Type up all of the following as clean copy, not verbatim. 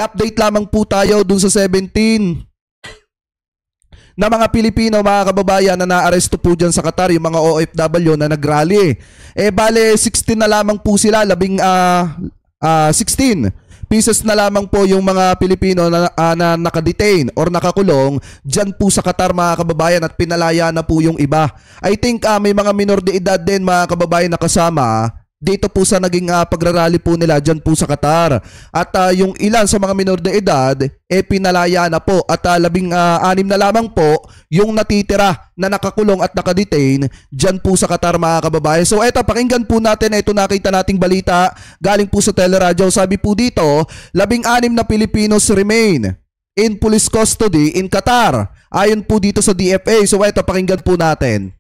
update lamang po tayo dun sa 17 na mga Pilipino, mga kababayan, na naaresto po dyan sa Qatar, yung mga OFW na nagrally. Bale, 16 na lamang po sila, 16 pieces na lamang po yung mga Pilipino na nakadetain or nakakulong dyan po sa Qatar, mga kababayan, at pinalaya na po yung iba. I think may mga minor de edad din, mga kababayan, na kasama dito po sa naging pagrarally po nila dyan po sa Qatar. At yung ilan sa mga minor de edad, pinalaya na po. At 16 na lamang po yung natitira na nakakulong at nakadetain dyan po sa Qatar, mga kababayan. So eto, pakinggan po natin. Ito, nakita nating balita galing po sa teleradyo. Sabi po dito, 16 na Filipinos remain in police custody in Qatar. Ayon po dito sa DFA. So eto, pakinggan po natin.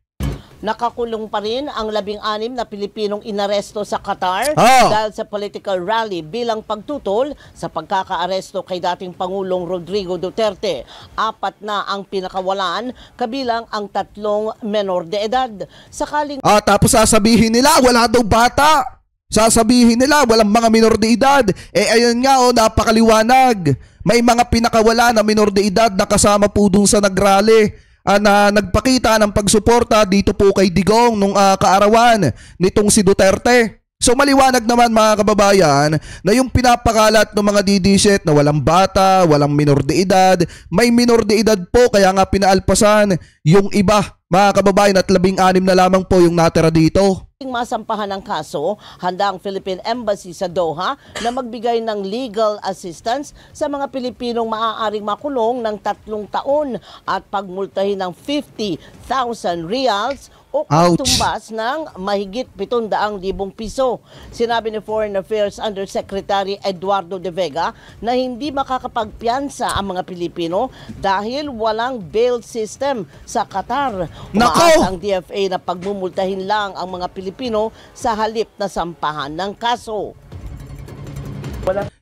Nakakulong pa rin ang 16 na Pilipinong inaresto sa Qatar dahil sa political rally bilang pagtutol sa pagkakaaresto kay dating Pangulong Rodrigo Duterte. 4 na ang pinakawalan, kabilang ang 3 menor de edad. Sakaling tapos sasabihin nila wala daw bata. Sasabihin nila walang mga minor de edad. Ayun nga, napakaliwanag. May mga pinakawala na minor de edad na kasama po dun sa nagrally. Na nagpakita ng pagsuporta dito po kay Digong nung kaarawan nitong si Duterte. So maliwanag naman, mga kababayan, na yung pinapakalat ng mga DDSet na walang bata, walang minor de edad, may minor de edad po, kaya nga pinaalpasan yung iba, mga kababayan, at 16 na lamang po yung natira dito. Masampahan ng kaso, handa ang Philippine Embassy sa Doha na magbigay ng legal assistance sa mga Pilipinong maaaring makulong ng 3 taon at pagmultahin ng 50,000 reals o tumbas ng mahigit 700,000 piso. Sinabi ni Foreign Affairs Undersecretary Eduardo De Vega na hindi makakapagpiyansa ang mga Pilipino dahil walang bail system sa Qatar. Umaasa ang DFA na pagmumultahin lang ang mga Pilipino sa halip na sampahan ng kaso.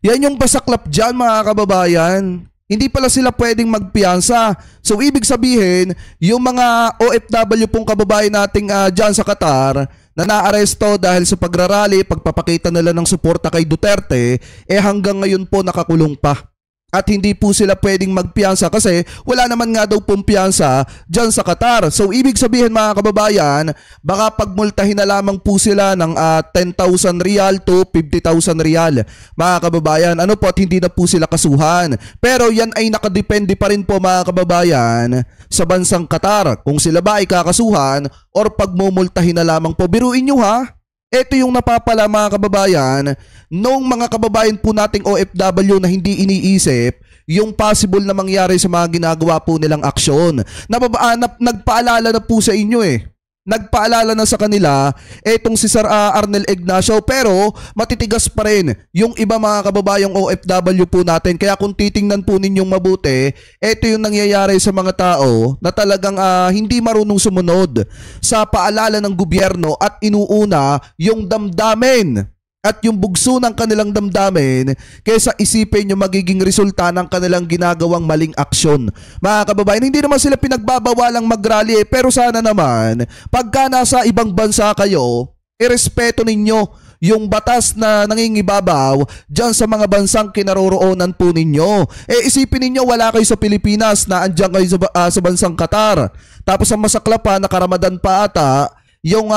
Yan yung pasaklap dyan, mga kababayan. Hindi pala sila pwedeng magpiyansa. So ibig sabihin, yung mga OFW pong kababayan nating dyan sa Qatar na naaresto dahil sa pagrarally, pagpapakita nila ng suporta kay Duterte, hanggang ngayon po nakakulong pa. At hindi po sila pwedeng magpiyansa kasi wala naman nga daw pong piyansa dyan sa Qatar. So ibig sabihin, mga kababayan, baka pagmultahin na lamang po sila ng 10,000 real to 50,000 real. Mga kababayan, ano po, at hindi na po sila kasuhan. Pero yan ay nakadepende pa rin po, mga kababayan, sa bansang Qatar. Kung sila ba ay kakasuhan or pagmumultahin na lamang po. Biruin nyo, ha? Ito yung napapala, mga kababayan, nung mga kababayan po nating OFW na hindi iniisip yung possible na mangyari sa mga ginagawa po nilang aksyon. Nagpaalala na po sa inyo Nagpaalala na sa kanila etong si Sir Arnel Ignacio, pero matitigas pa rin yung iba, mga kababayang OFW po natin. Kaya kung titingnan po ninyong mabuti, ito yung nangyayari sa mga tao na talagang hindi marunong sumunod sa paalala ng gobyerno at inuuna yung damdamin at yung bugso ng kanilang damdamin kaysa isipin yung magiging resulta ng kanilang ginagawang maling aksyon. Mga kababayan, hindi naman sila pinagbabawalang mag-rally, pero sana naman pagka nasa ibang bansa kayo, irespeto ninyo yung batas na nangingibabaw dyan sa mga bansang kinaroroonan po ninyo. Isipin ninyo, wala kayo sa Pilipinas, na andyan kayo sa bansang Qatar. Tapos ang masaklap pa, nakaramadan pa ata yung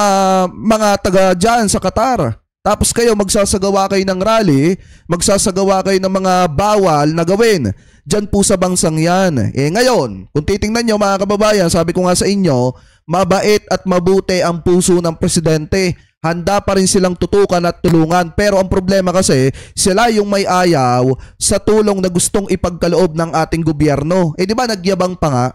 mga taga dyan sa Qatar. Tapos kayo magsasagawa kayo ng rally, magsasagawa kayo ng mga bawal na gawin dyan po sa bansang yan. Ngayon, kung titingnan nyo, mga kababayan, sabi ko nga sa inyo, mabait at mabuti ang puso ng presidente. Handa pa rin silang tutukan at tulungan. Pero ang problema kasi, sila yung may ayaw sa tulong na gustong ipagkaloob ng ating gobyerno. Di ba nagyabang pa nga?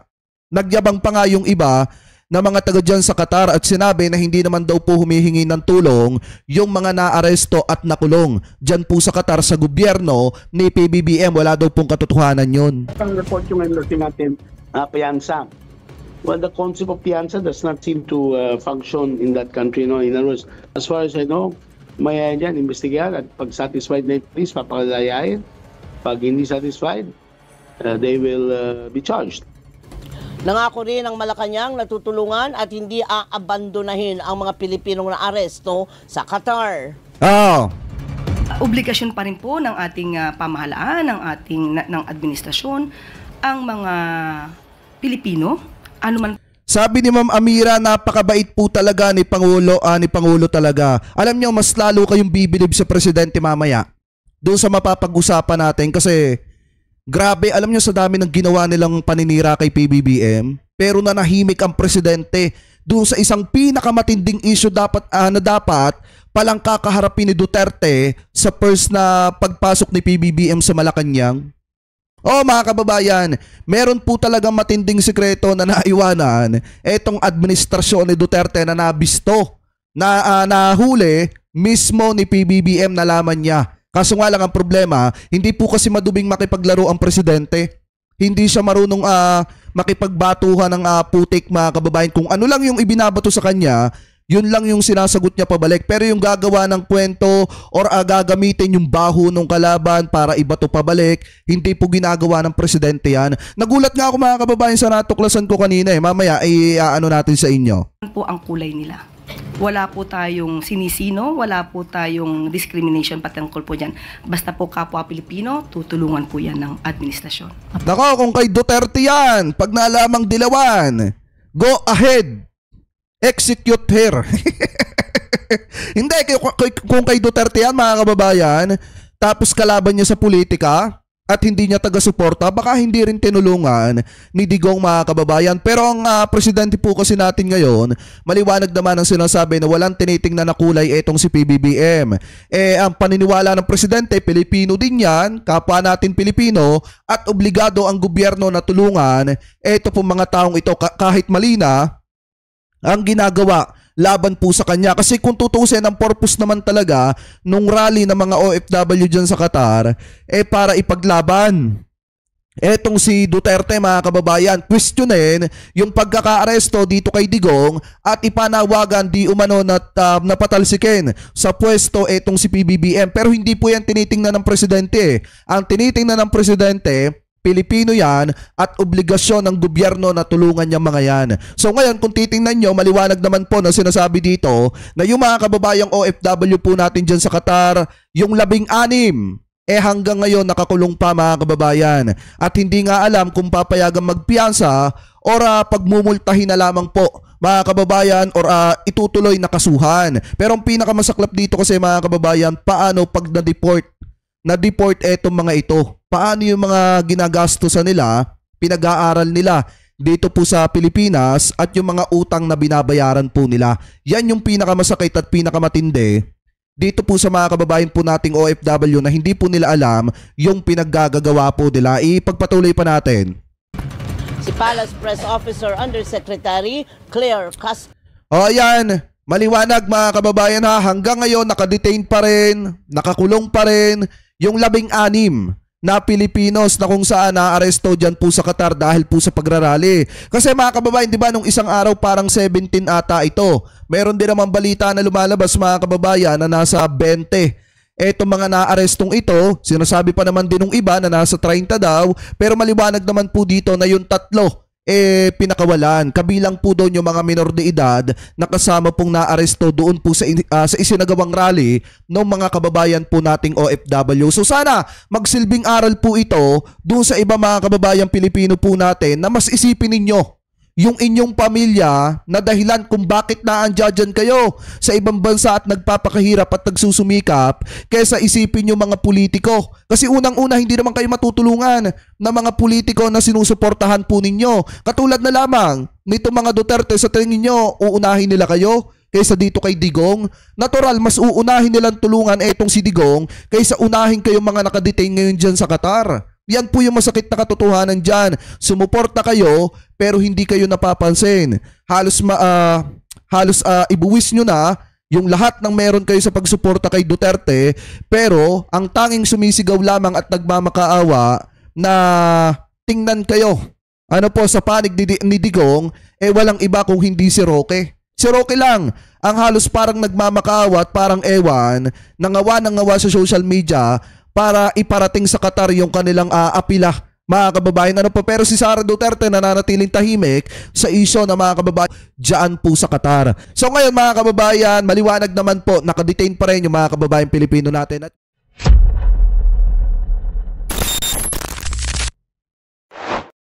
Nagyabang pa nga yung iba na mga taga dyan sa Qatar at sinabi na hindi naman daw po humihingi ng tulong yung mga naaresto at nakulong dyan po sa Qatar sa gobyerno ni PBBM. Wala daw pong katotohanan yun. Ang report yung looking natin, piyansa. Well, the concept of piyansa does not seem to function in that country. No? In other words, as far as I know, may dyan, investigahan at pag satisfied na yung police, papakalayain. Pag hindi satisfied, they will be charged. Nangako rin ang Malacanang na tutulungan at hindi aabandonahin ang mga Pilipinong naaresto sa Qatar. Obligasyon pa rin po ng ating pamahalaan, ng administrasyon, ang mga Pilipino, anuman. Sabi ni Ma'am Amira, napakabait po talaga ni Pangulo talaga. Alam niyo, mas lalo kayong bibilib sa presidente mamaya. Doon sa mapapag-usapan natin kasi grabe, alam niyo sa dami ng ginawa nilang paninira kay PBBM, pero nanahimik ang presidente doon sa isang pinakamatinding issue na dapat palang kakaharapin ni Duterte sa first na pagpasok ni PBBM sa Malacanang. Mga kababayan, meron po talagang matinding sikreto na naiwanan etong administrasyon ni Duterte na nabisto, nahuli mismo ni PBBM, nalaman niya. Kaso nga lang ang problema, hindi po kasi madubing makipaglaro ang presidente. Hindi siya marunong makipagbatuhan ng putik, mga kababayan. Kung ano lang yung ibinabato sa kanya, yun lang yung sinasagot niya pabalik. Pero yung gagawa ng kwento or gagamitin yung baho ng kalaban para ibato pabalik, hindi po ginagawa ng presidente yan. Nagulat nga ako, mga kababayan, sa natuklasan ko kanina. Mamaya ano natin sa inyo. Ano po ang kulay nila? Wala po tayong sinisino, wala po tayong discrimination patungkol po dyan. Basta po kapwa Pilipino, tutulungan po yan ng administrasyon. Nako, kung kay Duterte yan, pag nalamang dilawan, go ahead, execute her. Hindi, kung kay Duterte yan, mga kababayan, tapos kalaban niya sa politika, at hindi niya taga-suporta, baka hindi rin tinulungan ni Digong, mga kababayan. Pero ang presidente po kasi natin ngayon, maliwanag naman ang sinasabi na walang tinitingnan na kulay etong si PBBM. Ang paniniwala ng presidente, Pilipino din yan, kapwa natin Pilipino, at obligado ang gobyerno na tulungan eto po mga taong ito kahit mali na ang ginagawa laban po sa kanya. Kasi kung tutusin, ang purpose naman talaga nung rally ng mga OFW dyan sa Qatar, para ipaglaban etong si Duterte, mga kababayan, questionin yung pagkaka-aresto dito kay Digong at ipanawagan di umano na napatalsikin sa pwesto etong si PBBM. Pero hindi po yan tinitingnan ng presidente. Ang tinitingnan ng presidente, Pilipino yan at obligasyon ng gobyerno na tulungan niya mga yan. So ngayon, kung titingnan nyo, maliwanag naman po na sinasabi dito na yung mga kababayang OFW po natin dyan sa Qatar, yung 16 hanggang ngayon nakakulong pa, mga kababayan. At hindi nga alam kung papayagang magpiyansa or pagmumultahin na lamang po, mga kababayan, or itutuloy na kasuhan. Pero ang pinakamasaklap dito kasi, mga kababayan, paano pag na-deport etong mga ito? Paano yung mga ginagastusan nila, pinag-aaral nila dito po sa Pilipinas at yung mga utang na binabayaran po nila? Yan yung pinakamasakit at pinakamatindi dito po sa mga kababayan po nating OFW na hindi po nila alam yung pinaggagawa po nila. Ipagpatuloy pa natin. Si Palace Press Officer Undersecretary Claire Cas. Yan. Maliwanag, mga kababayan, hanggang ngayon nakadetain pa rin, nakakulong pa rin yung 16 na Pilipinos na kung saan naaresto dyan po sa Qatar dahil po sa pagrarally. Kasi, mga kababayan, di ba nung isang araw parang 17 ata ito. Meron din naman balita na lumalabas, mga kababayan, na nasa 20. Etong mga naarestong ito, sinasabi pa naman din ng iba na nasa 30 daw, pero maliwanag naman po dito na yung 3 pinakawalan. Kabilang po doon yung mga minor de edad na kasama pong naaresto doon po sa isinagawang rally ng mga kababayan po nating OFW. So sana magsilbing aral po ito doon sa iba, mga kababayan Pilipino po natin, na mas isipin ninyo yung inyong pamilya na dahilan kung bakit naandyan kayo sa ibang bansa at nagpapakahirap at nagsusumikap, kaysa isipin yung mga politiko. Kasi unang-una, hindi naman kayo matutulungan ng mga politiko na sinusuportahan po ninyo. Katulad na lamang nito mga Duterte, sa tingin nyo, uunahin nila kayo kaysa dito kay Digong? Natural, mas uunahin nilang tulungan etong si Digong kaysa unahin kayong mga nakadetain ngayon dyan sa Qatar. Yan po yung masakit na katotohanan dyan. Sumuporta kayo pero hindi kayo napapansin. Halos ibuwis nyo na yung lahat ng meron kayo sa pagsuporta kay Duterte, pero ang tanging sumisigaw lamang at nagmamakaawa na tingnan kayo sa panig ni Digong, walang iba kung hindi si Roque. Si Roque lang ang halos parang nagmamakaawa at parang nangawa sa social media para iparating sa Qatar yung kanilang apila, mga kababayan. Pero si Sara Duterte nananatiling tahimik sa isyo na, mga kababayan, dyan po sa Qatar. So ngayon, mga kababayan, maliwanag naman po, nakadetain pa rin yung mga kababayan Pilipino natin.